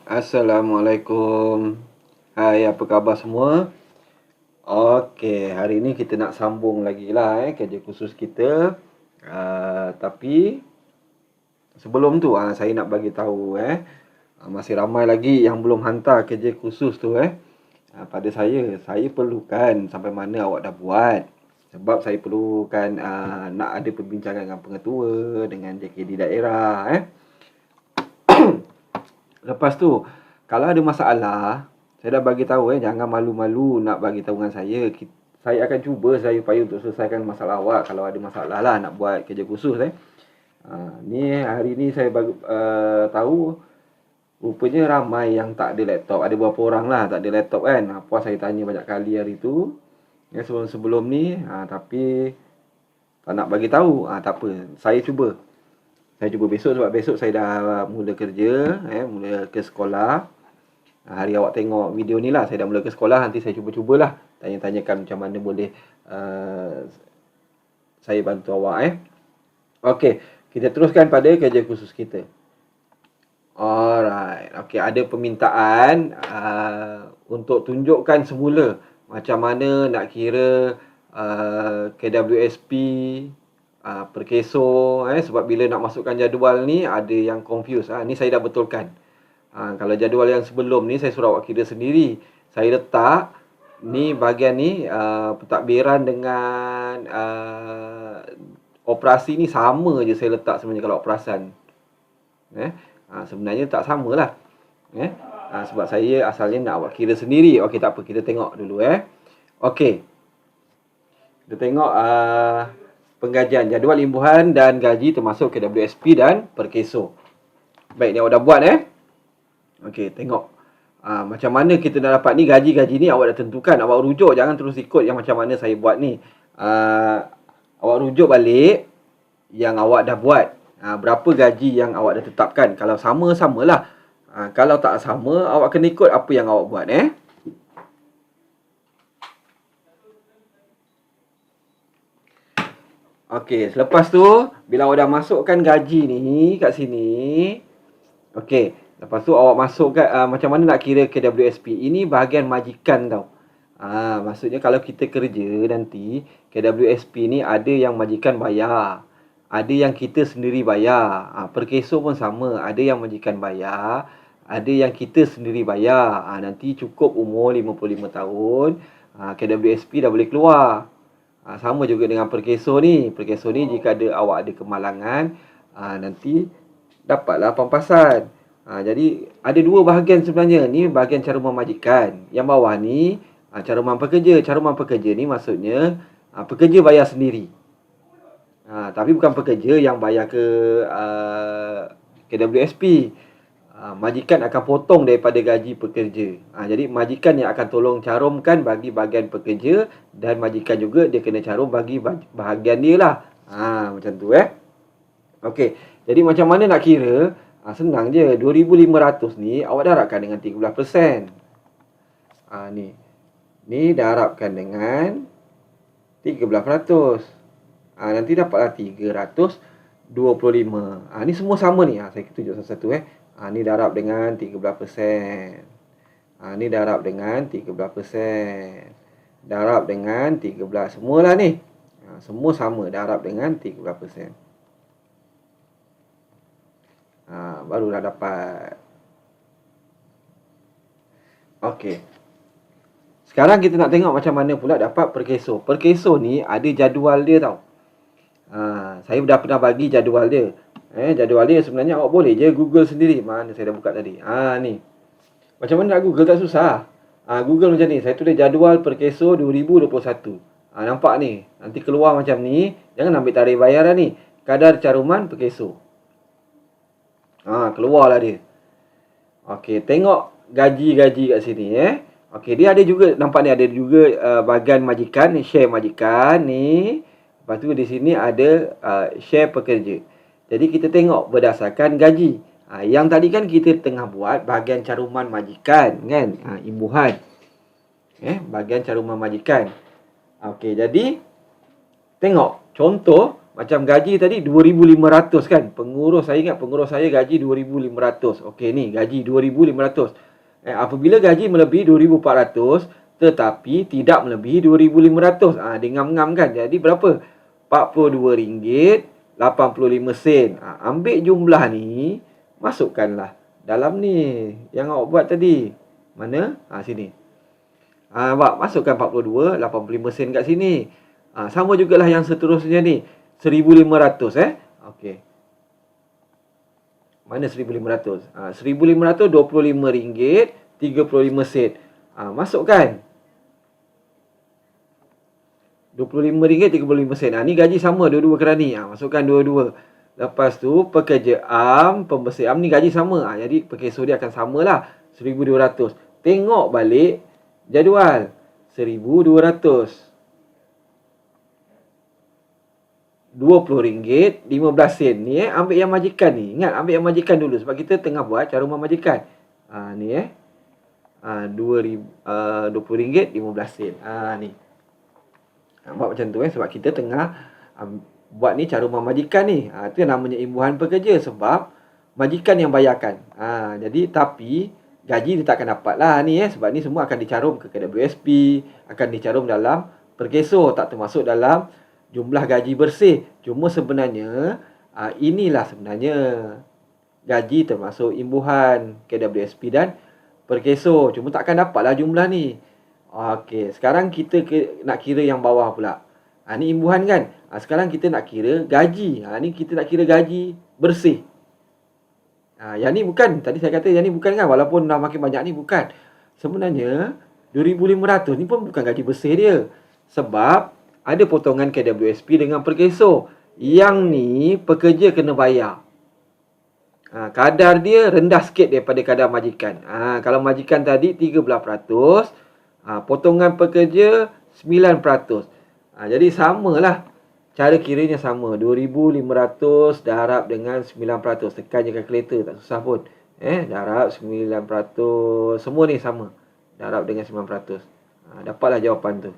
Assalamualaikum. Hai, apa khabar semua? Okey, hari ni kita nak sambung lagi lah kerja khusus kita. Tapi sebelum tu saya nak bagi tahu masih ramai lagi yang belum hantar kerja khusus tu pada saya. Saya perlukan sampai mana awak dah buat. Sebab saya perlukan nak ada perbincangan dengan pengetua, dengan JKD daerah Lepas tu, kalau ada masalah, saya dah bagi tahu jangan malu-malu nak bagi tahu dengan saya. Saya akan cuba saya upaya untuk selesaikan masalah awak kalau ada masalah lah nak buat kerja khusus Ni hari ni saya bagi tahu rupanya ramai yang tak ada laptop. Ada beberapa orang lah tak ada laptop kan. Puas saya tanya banyak kali hari tu. Sebelum ni tapi tak nak bagi tahu. Tak apa. Saya cuba besok sebab besok saya dah mula kerja, mula ke sekolah. Hari awak tengok video ni lah, saya dah mula ke sekolah. Nanti saya cuba-cubalah tanya-tanyakan macam mana boleh saya bantu awak Okey, kita teruskan pada kerja khusus kita. Alright, okey, ada permintaan untuk tunjukkan semula macam mana nak kira KWSP per keso sebab bila nak masukkan jadual ni ada yang confuse. Ni saya dah betulkan. Kalau jadual yang sebelum ni saya suruh awak kira sendiri. Saya letak ni bahagian ni pentadbiran dengan operasi ni sama je saya letak sebenarnya kalau awak perasan. Sebenarnya tak samalah. Sebab saya asalnya nak awak kira sendiri. Okey, tak apa, kita tengok dulu Okey. Kita tengok penggajian jadual imbuhan dan gaji termasuk KWSP dan per keso. Baik, ni awak dah buat Okey, tengok macam mana kita dah dapat ni. Gaji-gaji ni awak dah tentukan. Awak rujuk, jangan terus ikut yang macam mana saya buat ni. Awak rujuk balik yang awak dah buat. Berapa gaji yang awak dah tetapkan. Kalau sama, samalah. Kalau tak sama, awak kena ikut apa yang awak buat Okey, selepas tu bila awak dah masukkan gaji ni kat sini. Okey, lepas tu awak masukkan macam mana nak kira KWSP. Ini bahagian majikan tau. Maksudnya kalau kita kerja nanti KWSP ni ada yang majikan bayar, ada yang kita sendiri bayar. Per keso pun sama, ada yang majikan bayar, ada yang kita sendiri bayar. Nanti cukup umur 55 tahun, KWSP dah boleh keluar. Sama juga dengan per keso ni. Per keso ni jika awak ada kemalangan, nanti dapatlah pampasan. Jadi ada dua bahagian sebenarnya. Ni bahagian caruman majikan. Yang bawah ni caruman pekerja. Caruman pekerja ni maksudnya pekerja bayar sendiri. Tapi bukan pekerja yang bayar ke KWSP. Majikan akan potong daripada gaji pekerja. Jadi majikan yang akan tolong carumkan bagi bahagian pekerja, dan majikan juga dia kena carum bagi bahagian dia lah. Macam tu Okey, jadi macam mana nak kira? Senang je. 2,500 ni awak darabkan dengan 13%. Ni darabkan dengan 13%. Nanti dapatlah 325. Ni semua sama ni. Saya tunjuk satu-satu ni darab dengan 13%. Ni darab dengan 13%. Darab dengan 13. Semualah ni. Semua sama. Darab dengan 13%. Barulah dapat. Okey. Sekarang kita nak tengok macam mana pula dapat per keso. Per keso ni ada jadual dia tau. Saya dah pernah bagi jadual dia. Jadual dia sebenarnya awak boleh je Google sendiri. Mana saya dah buka tadi. Ni. Macam mana nak Google, tak susah. Google macam ni. Saya tulis jadual per keso 2021. Nampak ni. Nanti keluar macam ni. Jangan ambil tarikh bayaran ni. Kadar caruman per keso. Keluarlah dia. Okey, tengok gaji-gaji kat sini Okey, dia ada juga, nampak ni ada juga bahagian majikan, share majikan ni. Lepas tu di sini ada share pekerja. Jadi kita tengok berdasarkan gaji. Yang tadi kan kita tengah buat bahagian caruman majikan kan, imbuhan. Bahagian caruman majikan. Okey, jadi tengok contoh Macam gaji tadi 2,500 kan. Pengurus saya ingat pengurus saya gaji 2,500. Okey ni gaji 2,500. Apabila gaji melebihi 2,400 tetapi tidak melebihi 2,500. Dia ngam-ngam kan. Jadi berapa? RM42.85. Ambil jumlah ni, masukkanlah dalam ni yang awak buat tadi. Mana? Sini. Awak masukkan 42.85 kat sini. Sama jugalah yang seterusnya ni. 1,500 Okey. Mana 1,500? RM1,500 RM25.35. Masukkan. RM25.35. Ni gaji sama dua-dua kerani. Masukkan dua-dua. Lepas tu pekerja am, pembersih am ni gaji sama. Jadi pekeso dia akan samalah. 1,200. Tengok balik jadual. 1,200. RM20.15 ni ambil yang majikan ni. Ingat ambil yang majikan dulu sebab kita tengah buat cara rumah majikan. Ni RM20.15. Ni. Buat macam tu sebab kita tengah buat ni cara rumah majikan ni. Itu yang namanya imbuhan pekerja sebab majikan yang bayarkan. Jadi tapi gaji dia tak akan dapat lah ni sebab ni semua akan dicarum ke KWSP, akan dicarum dalam perkeso, tak termasuk dalam jumlah gaji bersih. Cuma sebenarnya inilah sebenarnya gaji termasuk imbuhan KWSP dan perkeso. Cuma takkan dapatlah jumlah ni. Okey, sekarang kita nak kira yang bawah pula. Ni imbuhan kan. Sekarang kita nak kira gaji. Ni kita nak kira gaji bersih. Yang ni bukan. Tadi saya kata yang ni bukan kan. Walaupun dah makin banyak ni bukan. Sebenarnya 2,500 ni pun bukan gaji bersih dia. Sebab ada potongan KWSP dengan perkeso. Yang ni pekerja kena bayar. Kadar dia rendah sikit daripada kadar majikan. Kalau majikan tadi 13%, potongan pekerja 9%. Jadi samalah. Cara kiranya sama. 2,500 darab dengan 9%. Tekan je kalkulator, tak susah pun. Darab 9%. Semua ni sama. Darab dengan 9%. Dapatlah jawapan tu.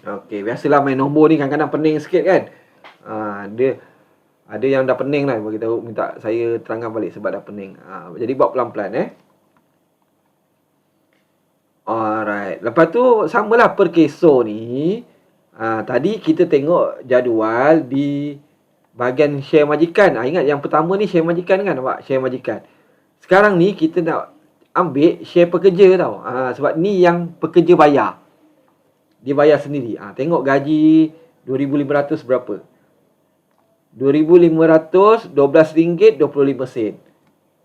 Okey, biasalah main nombor ni kadang-kadang pening sikit kan. Dia ada yang dah pening lah bagi tahu, minta saya terangkan balik sebab dah pening. Jadi buat pelan-pelan Alright. Lepas tu samalah perkeso ni. Tadi kita tengok jadual di bahagian share majikan. Ingat yang pertama ni share majikan kan, nampak? Share majikan. Sekarang ni kita nak ambil share pekerja tau. Sebab ni yang pekerja bayar. Dia bayar sendiri. Tengok gaji 2,500 berapa? 2,500 RM12.25.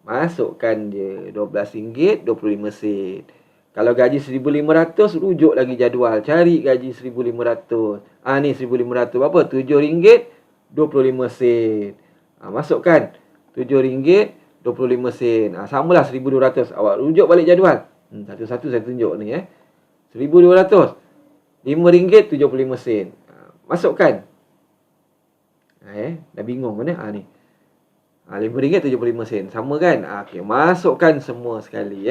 Masukkan je RM12.25. Kalau gaji 1,500 rujuk lagi jadual. Cari gaji 1,500. Ni 1,500 berapa? RM7.25. Masukkan RM7.25. Samalah 1,200. Awak rujuk balik jadual. Satu-satu saya tunjuk ni 1,200. RM5.75. Masukkan. Dah bingung mana? Ni. RM5.75. Sama kan? Okey, masukkan semua sekali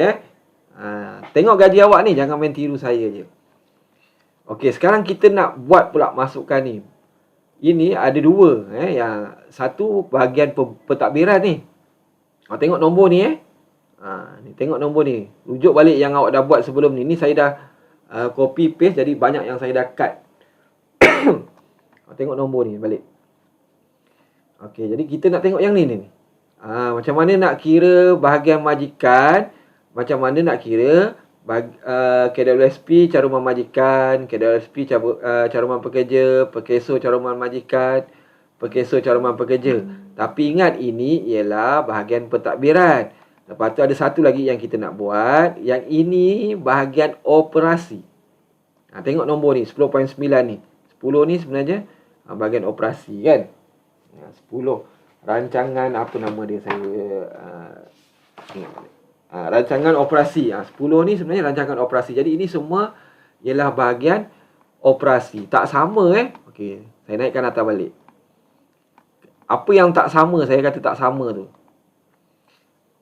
Tengok gaji awak ni, jangan main tiru saya je. Okey, sekarang kita nak buat pula masukkan ni. Ini ada dua yang satu bahagian pentadbiran ni. Tengok nombor ni ni tengok nombor ni. Rujuk balik yang awak dah buat sebelum ni. Ni saya dah copy paste, jadi banyak yang saya dah cut. Tengok nombor ni balik. Okey, jadi kita nak tengok yang ni. Macam mana nak kira bahagian majikan, macam mana nak kira KWSP cara rumah majikan, KWSP cara rumah pekerja, perkeso cara rumah majikan, perkeso cara rumah pekerja. Tapi ingat ini ialah bahagian pentadbiran. Lepas tu ada satu lagi yang kita nak buat. Yang ini bahagian operasi. Tengok nombor ni, 10.9 ni. 10 ni sebenarnya bahagian operasi kan. 10. Rancangan apa nama dia saya rancangan operasi. 10 ni sebenarnya rancangan operasi. Jadi ini semua ialah bahagian operasi. Tak sama Okey, saya naikkan atas balik. Apa yang tak sama, saya kata tak sama tu.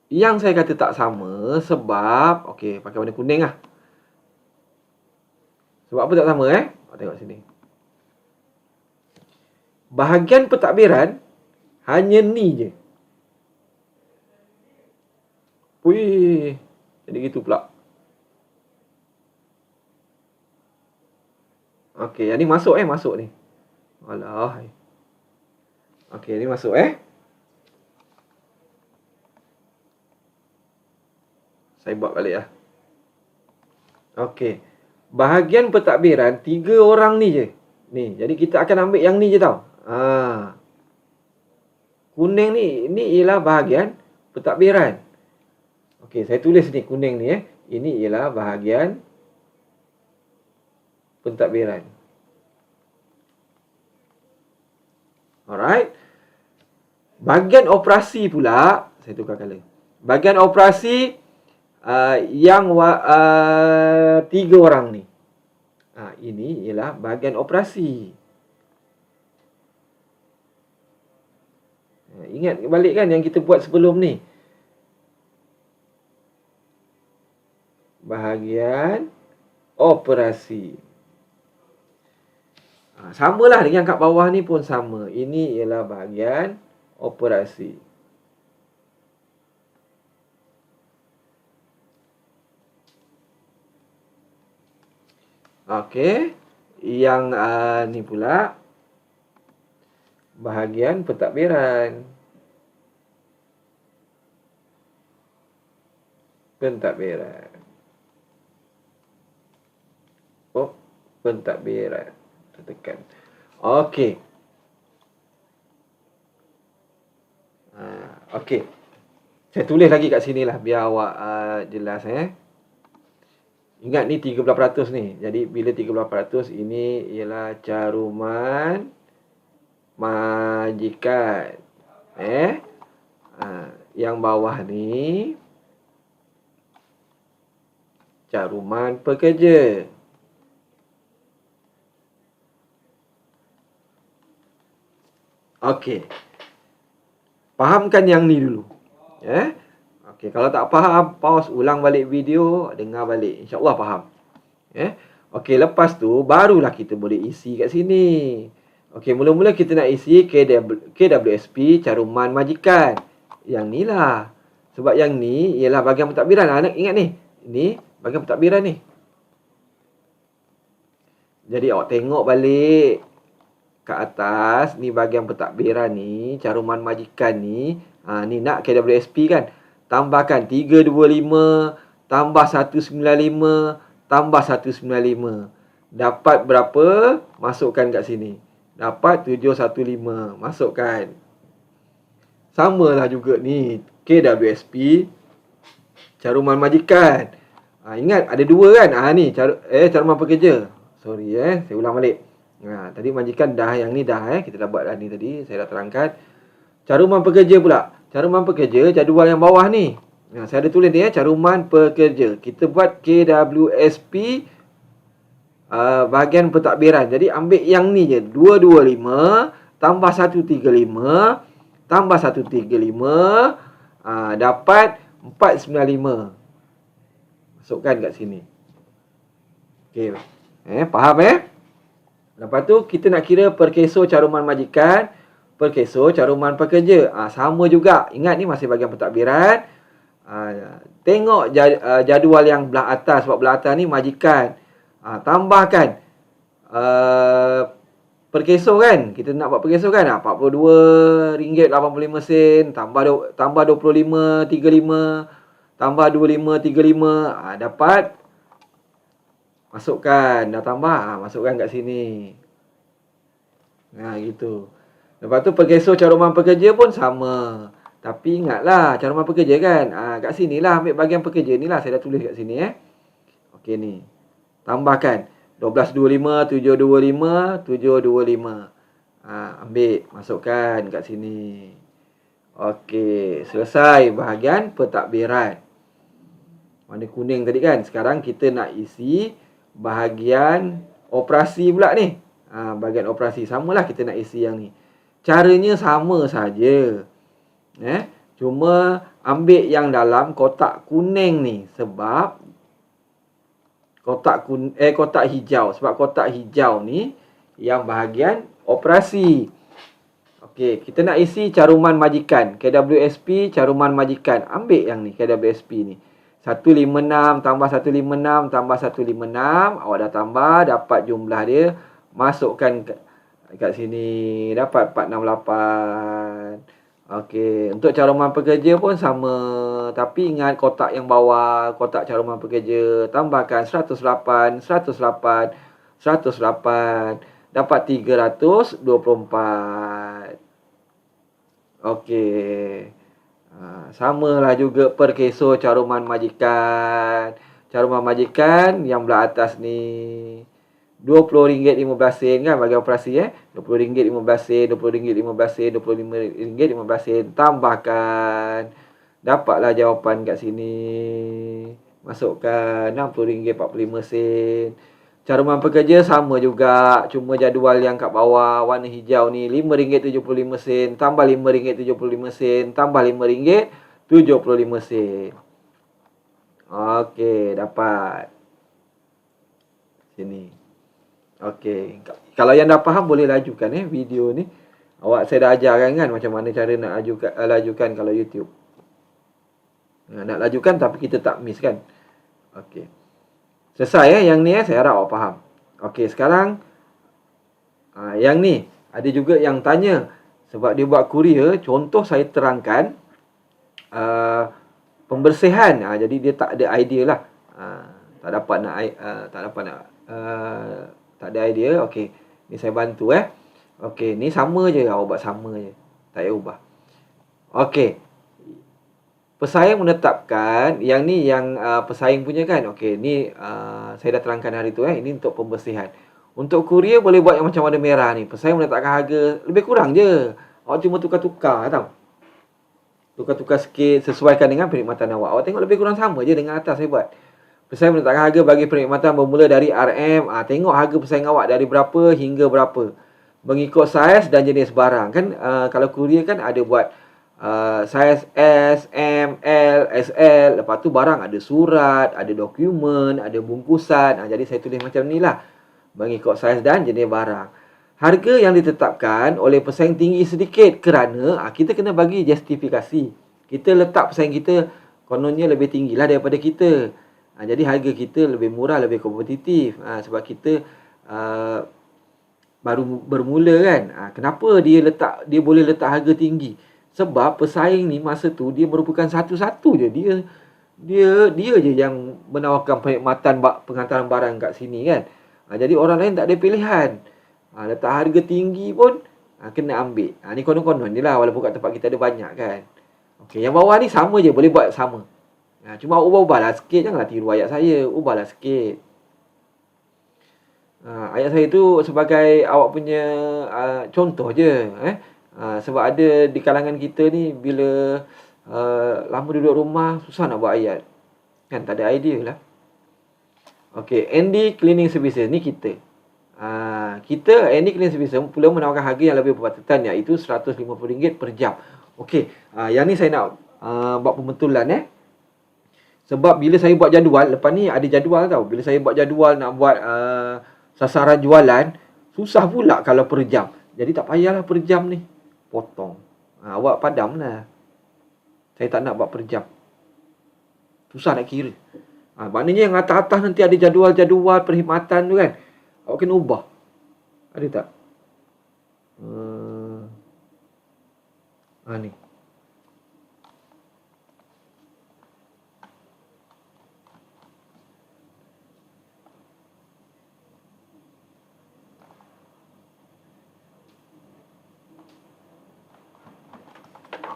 Yang saya kata tak sama sebab, okey, pakai warna kuning lah. Sebab apa tak sama Tengok sini. Bahagian pentadbiran hanya ni je. Wih, jadi gitu pula. Okey, yang ni masuk masuk ni. Alah. Okey, ni masuk Saya buat balik lah. Okey. Bahagian pentadbiran 3 orang ni je. Ni, jadi kita akan ambil yang ni je tau. Kuning ni ialah bahagian pentadbiran. Okey, saya tulis ni kuning ni Ini ialah bahagian pentadbiran. Alright. Bahagian operasi pula, saya tukar color. Bahagian operasi yang 3 orang ni. Ini ialah bahagian operasi. Ingat balik kan yang kita buat sebelum ni. Bahagian operasi. Samalah dengan kat bawah ni pun sama. Ini ialah bahagian operasi. Okey. Yang ni pula bahagian pentadbiran. Pentadbiran. Pentadbiran. Tekan. Okey. Okey. Saya tulis lagi kat sini lah biar awak jelas Ingat ni 13% ni. Jadi bila 13% ini ialah caruman majikan. Yang bawah ni caruman pekerja. Okey. Fahamkan yang ni dulu. Okey, kalau tak faham, pause, ulang balik video, dengar balik. InsyaAllah faham. Okey, lepas tu, barulah kita boleh isi kat sini. Okey, mula-mula kita nak isi KWSP caruman majikan. Yang ni lah. Sebab yang ni ialah bahagian pentadbiran. Ingat ni. Ini bahagian pentadbiran ni. Jadi, awak tengok balik ke atas. Ni bahagian pentadbiran ni. Caruman majikan ni. Ni nak KWSP kan. Tambahkan 325 tambah 195 tambah 195. Dapat berapa? Masukkan kat sini. Dapat 715. Masukkan. Samalah juga ni. KWSP caruman majikan. Ingat ada 2 kan? Ni caruman pekerja. Sorry saya ulang balik. Tadi majikan dah, yang ni dah kita dah buat dah ni tadi. Saya dah terangkan. Caruman pekerja pula. Caruman pekerja jadual yang bawah ni. Saya ada tulis ni caruman pekerja. Kita buat KWSP bahagian pentadbiran. Jadi ambil yang ni je. 225 tambah 135 tambah 135 dapat 495. Masukkan kat sini. Okey. Faham Lepas tu kita nak kira per keso caruman majikan, per keso caruman pekerja. Sama juga. Ingat ni masih bahagian pentadbiran. Tengok jadual yang belah atas. Sebab belah atas ni majikan. Tambahkan per keso kan. Kita nak buat per keso kan. RM42.85. Tambah 25.35. Tambah 25.35. Dapat. Masukkan. Dah tambah. Masukkan kat sini. Gitu. Lepas tu per keso caruman pekerja pun sama. Tapi ingatlah caruman pekerja kan. Kat sini lah ambil bahagian pekerja ni lah. Saya dah tulis kat sini Okey ni. Tambahkan 1225, 725, 725. Ambil. Masukkan kat sini. Okey. Selesai bahagian pentadbiran. Warna kuning tadi kan. Sekarang kita nak isi bahagian operasi pula ni. Bahagian operasi. Samalah kita nak isi yang ni. Caranya sama saja. Cuma ambil yang dalam kotak kuning ni. Sebab kotak hijau. Sebab kotak hijau ni yang bahagian operasi. Okey, kita nak isi caruman majikan. KWSP caruman majikan. Ambil yang ni, KWSP ni. 156 tambah 156 tambah 156. Awak dah tambah, dapat jumlah dia. Masukkan kat sini. Dapat 468. Okey, untuk caruman pekerja pun sama. Tapi ingat kotak yang bawah, kotak caruman pekerja. Tambahkan 108, 108, 108. Dapat 324. Okey. Samalah juga per keso caruman majikan. Caruman majikan yang belah atas ni. RM20.15 kan bagi operasi RM20.15, RM20.15, RM25.15. Tambahkan. Dapatlah jawapan kat sini. Masukkan RM60.45. Caruman pekerja sama juga. Cuma jadual yang kat bawah warna hijau ni RM5.75 tambah RM5.75 tambah RM5.75. Okey, dapat. Sini. Okey. Kalau yang dah faham boleh lajukan video ni. Saya dah ajarkan kan macam mana cara nak lajukan kalau YouTube. Nak lajukan tapi kita tak miss kan. Okey. Selesai yang ni saya harap awak faham. Okey, sekarang yang ni ada juga yang tanya sebab dia buat kurier, contoh saya terangkan pembersihan. Jadi dia tak ada idea lah. Tak ada idea. Okey, ni saya bantu Okey, ni sama je, awak buat sama je. Tak payah ubah. Okey. Pesaing menetapkan, yang ni yang pesaing punya kan. Okey, ni saya dah terangkan hari tu Ini untuk pembersihan. Untuk kurier boleh buat yang macam warna merah ni. Pesaing menetapkan harga lebih kurang je. Awak cuma tukar-tukar tau. Tukar-tukar sikit sesuaikan dengan perkhidmatan awak. Awak tengok lebih kurang sama je dengan atas saya buat. Pesaing menetapkan harga bagi perkhidmatan bermula dari RM. Tengok harga pesaing awak dari berapa hingga berapa. Mengikut saiz dan jenis barang. Kan kalau kurier kan ada buat saiz S, M, L, SL. Lepas tu barang ada surat, ada dokumen, ada bungkusan. Jadi saya tulis macam ni lah. Mengikut saiz dan jenis barang. Harga yang ditetapkan oleh pesaing tinggi sedikit kerana kita kena bagi justifikasi. Kita letak pesaing kita kononnya lebih tinggi lah daripada kita. Jadi harga kita lebih murah, lebih kompetitif. Sebab kita baru bermula kan. Kenapa dia boleh letak harga tinggi? Sebab pesaing ni masa tu dia merupakan satu-satu je. Dia je yang menawarkan perkhidmatan penghantaran barang kat sini kan. Jadi orang lain tak ada pilihan. Letak harga tinggi pun kena ambil. Ni konon-konon je lah walaupun kat tempat kita ada banyak kan. Okey, yang bawah ni sama je, boleh buat sama. Cuma ubah-ubahlah sikit, janganlah tiru ayat saya. Ubahlah sikit. Ayat saya tu sebagai awak punya contoh je. Sebab ada di kalangan kita ni bila lama duduk rumah susah nak buat ayat. Kan tak ada idea lah. Okey, Andy Cleaning Services ni kita. Andy Cleaning Services pula menawarkan harga yang lebih berpatutan iaitu RM150 per jam. Okey, yang ni saya nak buat pembetulan Sebab bila saya buat jadual, lepas ni ada jadual tau. Bila saya buat jadual nak buat sasaran jualan, susah pula kalau per jam. Jadi tak payahlah per jam ni. Potong. Awak padam lah. Saya tak nak buat per jam. Susah nak kira. Maknanya yang atas-atas nanti ada jadual-jadual perkhidmatan tu kan. Awak kena ubah. Ada tak? Ni.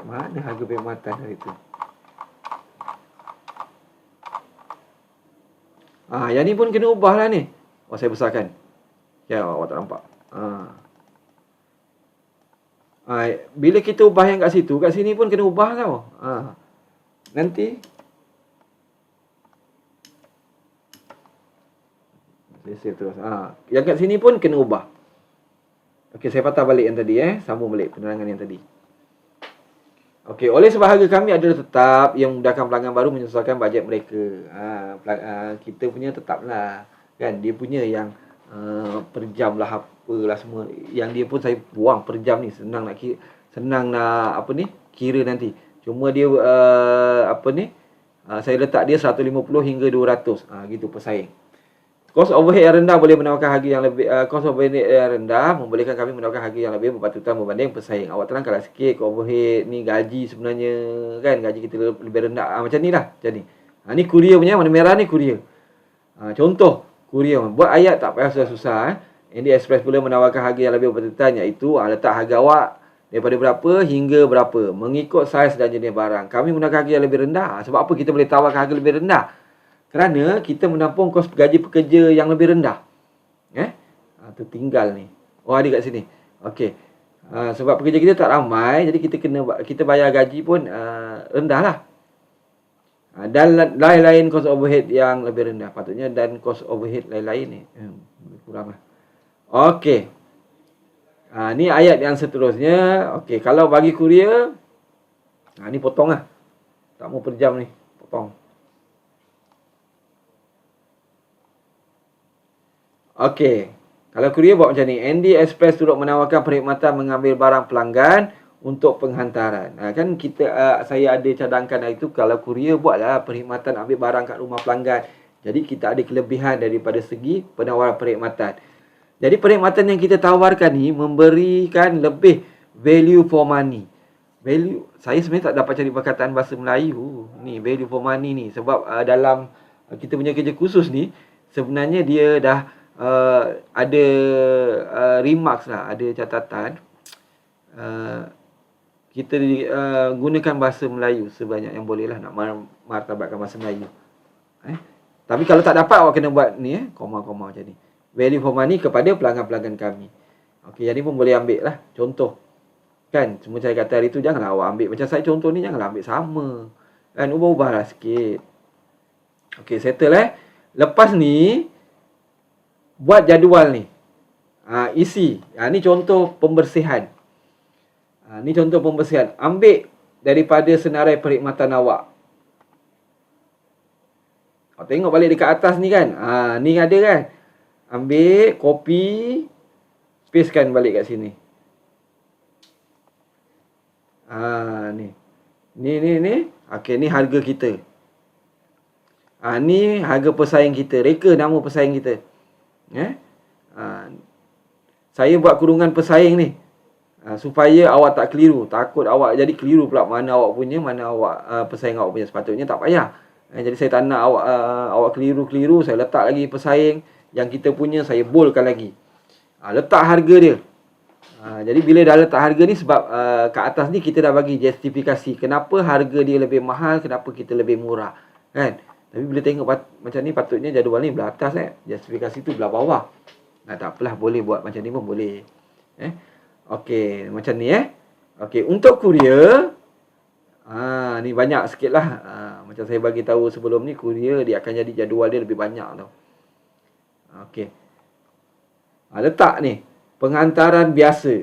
Mana harga perkhidmatan hari tu? Yang ni pun kena ubah lah ni. Saya besarkan. Ya, awak tak nampak. Bila kita ubah yang kat situ, kat sini pun kena ubah tau. Nanti save terus. Yang kat sini pun kena ubah. Okey, saya patah balik yang tadi Sambung balik penerangan yang tadi. Okey, oleh sebab harga kami adalah tetap yang memudahkan pelanggan baru menyesuaikan bajet mereka. Kita punya tetaplah. Kan dia punya yang per jam lah apalah semua. Yang dia pun saya buang per jam ni senang nak apa ni kira nanti. Cuma dia saya letak dia 150 hingga 200. Gitu pesaing. Kos overhead yang rendah boleh menawarkan harga yang lebih kos overhead yang rendah membolehkan kami menawarkan harga yang lebih berpatutan berbanding pesaing. Awak terangkanlah sikit kos overhead ni gaji sebenarnya kan gaji kita lebih rendah. Macam ni lah. Macam ni. Ni kurier punya warna merah ni kurier. Contoh kurier. Buat ayat tak payah susah-susah. Andy Express pula menawarkan harga yang lebih berpatutan iaitu letak harga awak daripada berapa hingga berapa mengikut saiz dan jenis barang. Kami menawarkan harga yang lebih rendah. Sebab apa kita boleh tawarkan harga lebih rendah? Kerana kita menampung kos gaji pekerja yang lebih rendah. Tertinggal ni. Oh, ada kat sini. Okey. Sebab pekerja kita tak ramai, jadi kita bayar gaji pun rendah lah. Dan lain-lain kos overhead yang lebih rendah. Patutnya dan kos overhead lain-lain ni. Kurang lah. Okey. Ni ayat yang seterusnya. Okey, kalau bagi kurier, ni potong lah. Tak mau per jam ni. Potong. Okey. Kalau kurier buat macam ni. Andy Express turut menawarkan perkhidmatan mengambil barang pelanggan untuk penghantaran. Kan saya ada cadangkan itu kalau kurier buatlah perkhidmatan ambil barang kat rumah pelanggan. Jadi kita ada kelebihan daripada segi penawaran perkhidmatan. Jadi perkhidmatan yang kita tawarkan ni memberikan lebih value for money. Value, saya sebenarnya tak dapat cari perkataan bahasa Melayu ni value for money ni sebab dalam kita punya kerja khusus ni sebenarnya dia dah ada remarks lah, ada catatan. Kita gunakan bahasa Melayu sebanyak yang boleh lah nak martabatkan bahasa Melayu. Tapi kalau tak dapat awak kena buat ni koma-koma macam ni. Value for money kepada pelanggan-pelanggan kami. Okey, jadi pun boleh ambil lah contoh. Kan, semua saya kata hari tu janganlah awak ambil macam saya contoh ni, janganlah ambil sama. Kan, ubah-ubahlah sikit. Okey, settle Lepas ni buat jadual ni. Isi. Ni contoh pembersihan. Ni contoh pembersihan. Ambil daripada senarai perkhidmatan awak. Tengok balik dekat atas ni kan. Ni ada kan. Ambil, copy, pastekan balik kat sini. Ni. Okey, ni harga kita. Ni harga pesaing kita. Reka nama pesaing kita. Saya buat kurungan pesaing ni. Supaya awak tak keliru. Takut awak jadi keliru pula mana awak punya, mana awak pesaing awak punya. Sepatutnya tak payah. Jadi saya tak nak awak keliru-keliru. Saya letak lagi pesaing yang kita punya, saya boldkan lagi. Letak harga dia. Jadi bila dah letak harga ni sebab kat atas ni kita dah bagi justifikasi kenapa harga dia lebih mahal, kenapa kita lebih murah. Kan? Tapi bila tengok macam ni patutnya jadual ni belah atas justifikasi tu belah bawah. Tak apalah, boleh buat macam ni pun boleh. Okey, macam ni Okey, untuk kurier ni banyak sikit lah. Macam saya bagi tahu sebelum ni, kurier dia akan jadi jadual dia lebih banyak tau. Okey. Letak ni penghantaran biasa.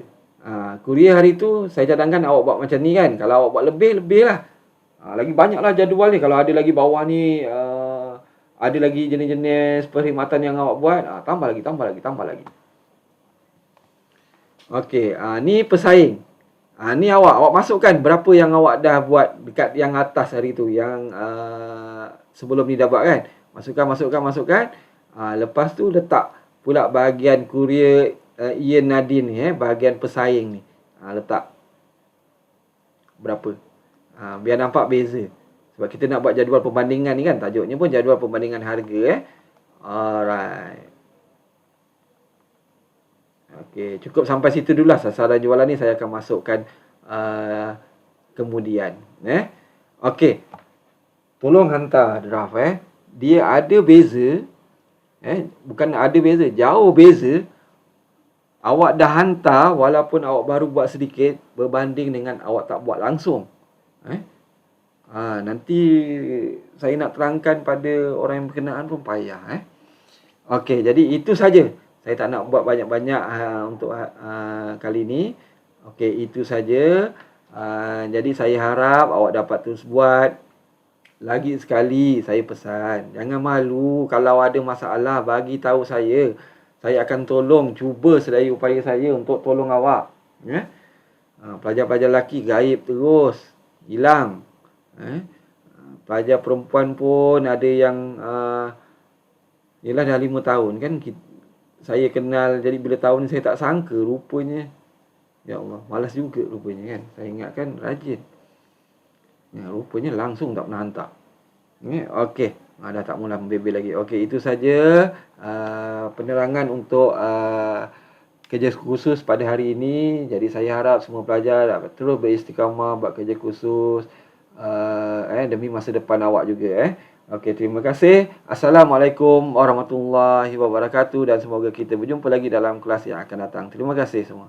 Kurier hari tu saya cadangkan awak buat macam ni kan. Kalau awak buat lebih lah. Lagi banyaklah jadual ni. Kalau ada lagi bawah ni ada lagi jenis-jenis perkhidmatan yang awak buat, tambah lagi. Okey, ni pesaing. Ni awak masukkan berapa yang awak dah buat dekat yang atas hari tu, yang sebelum ni dah buat kan. Masukkan. Lepas tu letak pula bahagian kurier Ian Nadine ni bahagian pesaing ni. Letak berapa. Biar nampak beza. Sebab kita nak buat jadual perbandingan ni kan, tajuknya pun jadual perbandingan harga Alright. Okey, cukup sampai situ dulu lah sasaran jualan ni, saya akan masukkan kemudian. Okey. Tolong hantar draft Dia ada beza. Bukan ada beza, jauh beza. Awak dah hantar walaupun awak baru buat sedikit berbanding dengan awak tak buat langsung. Nanti saya nak terangkan pada orang yang berkenaan pun payah. Okey, jadi itu saja. Saya tak nak buat banyak-banyak untuk kali ni. Okey, itu saja. Jadi saya harap awak dapat terus buat. Lagi sekali saya pesan, jangan malu kalau ada masalah bagi tahu saya. Saya akan tolong, cuba sedaya upaya saya untuk tolong awak. Ya. Pelajar-pelajar lelaki gaib terus, hilang. Pelajar perempuan pun ada yang yelah dah 5 tahun kan saya kenal, jadi bila tahun ni saya tak sangka rupanya. Ya Allah, malas juga rupanya kan. Saya ingat kan rajin. Ya, rupanya langsung tak pernah hantar. Okey. Dah tak mula membebel lagi. Okey, itu saja penerangan untuk kerja khusus pada hari ini. Jadi saya harap semua pelajar dapat terus beristiqamah buat kerja khusus demi masa depan awak juga. Okey, terima kasih. Assalamualaikum warahmatullahi wabarakatuh dan semoga kita berjumpa lagi dalam kelas yang akan datang. Terima kasih semua.